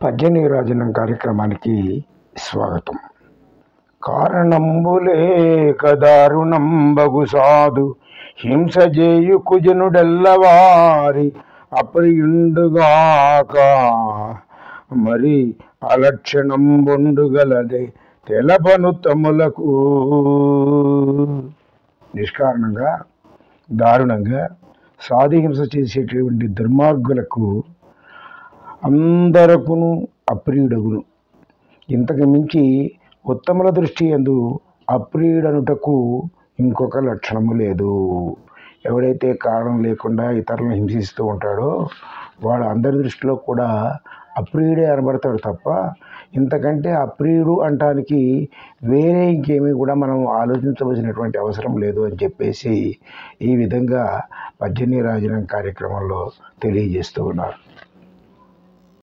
పద్యనీరాజనం కార్యక్రమానికి స్వాగతం. కారణంబులేక దారుణంబగు సాధు హింసజేయు కుజనుడెల్లవారి అప్రియుండుగాక మరి అలక్షణంబొండుగలదే తెలపను తములకు. నిష్కారణంగా దారుణంగా సాధుహింస చేసేటువంటి దుర్మార్గులకు అందరకును అప్రియుడగును. ఇంతకు మించి ఉత్తముల దృష్టి యందు అప్రియుడనుటకు ఇంకొక లక్షణము లేదు. ఎవడైతే కారణం లేకుండా ఇతరులను హింసిస్తూ ఉంటాడో వాడు అందరి దృష్టిలో కూడా అప్రియుడే అనబడతాడు తప్ప ఇంతకంటే అప్రియుడు అంటానికి వేరే ఇంకేమీ కూడా మనం ఆలోచించవలసినటువంటి అవసరం లేదు అని చెప్పేసి ఈ విధంగా పద్యనీరాజనం కార్యక్రమంలో తెలియజేస్తూ ఉన్నారు.